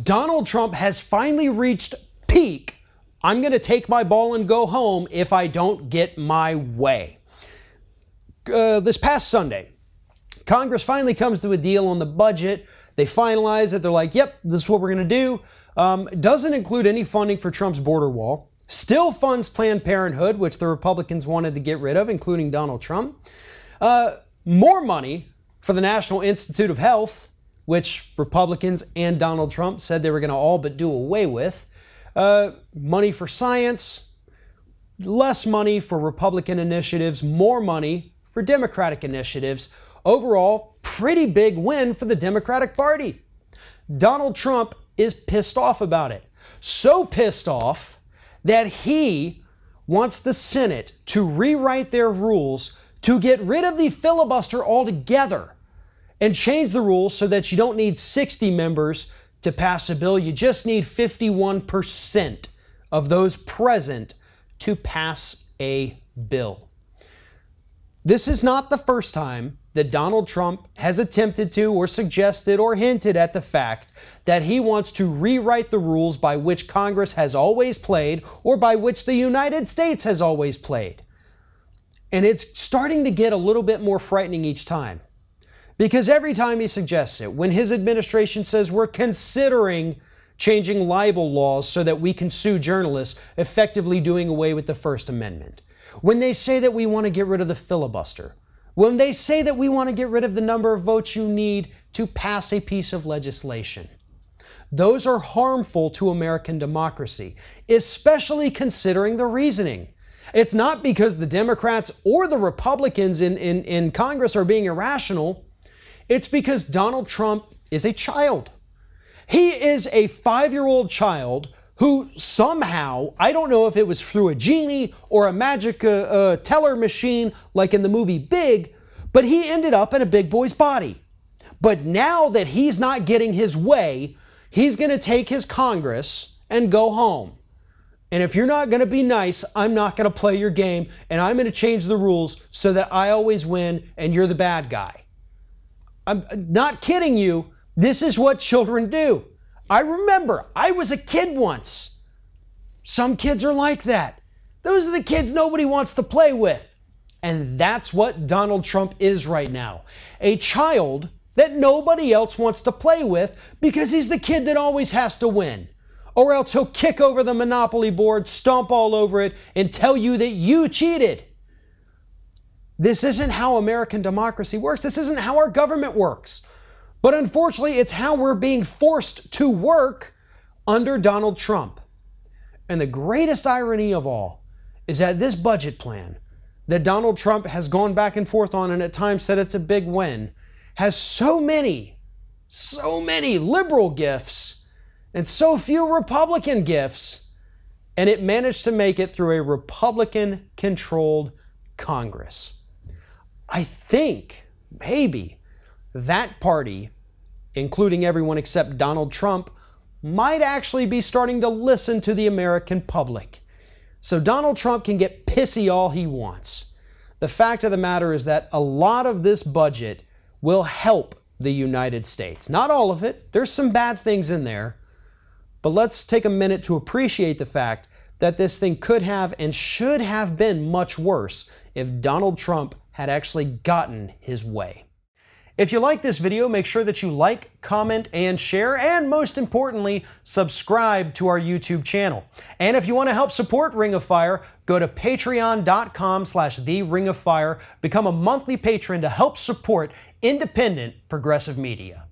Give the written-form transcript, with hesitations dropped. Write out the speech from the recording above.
Donald Trump has finally reached peak. I'm going to take my ball and go home if I don't get my way. This past Sunday, Congress finally comes to a deal on the budget. They finalize it. They're like, yep, this is what we're going to do. It doesn't include any funding for Trump's border wall. Still funds Planned Parenthood, which the Republicans wanted to get rid of, including Donald Trump. More money for the National Institute of Health, which Republicans and Donald Trump said they were going to all but do away with. Money for science, less money for Republican initiatives, more money for Democratic initiatives. Overall, pretty big win for the Democratic Party. Donald Trump is pissed off about it. So pissed off that he wants the Senate to rewrite their rules to get rid of the filibuster altogether and change the rules so that you don't need 60 members to pass a bill. You just need 51% of those present to pass a bill. This is not the first time that Donald Trump has attempted to or suggested or hinted at the fact that he wants to rewrite the rules by which Congress has always played or by which the United States has always played. And it's starting to get a little bit more frightening each time. Because every time he suggests it, when his administration says we're considering changing libel laws so that we can sue journalists, effectively doing away with the First Amendment, when they say that we want to get rid of the filibuster, when they say that we want to get rid of the number of votes you need to pass a piece of legislation, those are harmful to American democracy, especially considering the reasoning. It's not because the Democrats or the Republicans in Congress are being irrational. It's because Donald Trump is a child. He is a 5-year-old child who somehow, I don't know if it was through a genie or a magic teller machine like in the movie Big, but he ended up in a big boy's body. But now that he's not getting his way, he's going to take his Congress and go home. And if you're not going to be nice, I'm not going to play your game, and I'm going to change the rules so that I always win and you're the bad guy. I'm not kidding you. This is what children do. I remember I was a kid once. Some kids are like that. Those are the kids nobody wants to play with. And that's what Donald Trump is right now. A child that nobody else wants to play with because he's the kid that always has to win. Or else he'll kick over the Monopoly board, stomp all over it, and tell you that you cheated. This isn't how American democracy works. This isn't how our government works. But unfortunately, it's how we're being forced to work under Donald Trump. And the greatest irony of all is that this budget plan that Donald Trump has gone back and forth on and at times said it's a big win has so many liberal gifts and so few Republican gifts, and it managed to make it through a Republican-controlled Congress. I think maybe that party, including everyone except Donald Trump, might actually be starting to listen to the American public. So Donald Trump can get pissy all he wants. The fact of the matter is that a lot of this budget will help the United States. Not all of it. There's some bad things in there. But let's take a minute to appreciate the fact that this thing could have and should have been much worse if Donald Trump had actually gotten his way. If you like this video, make sure that you like, comment, and share, and most importantly, subscribe to our YouTube channel. And if you want to help support Ring of Fire, go to patreon.com/TheRingOfFire, become a monthly patron to help support independent progressive media.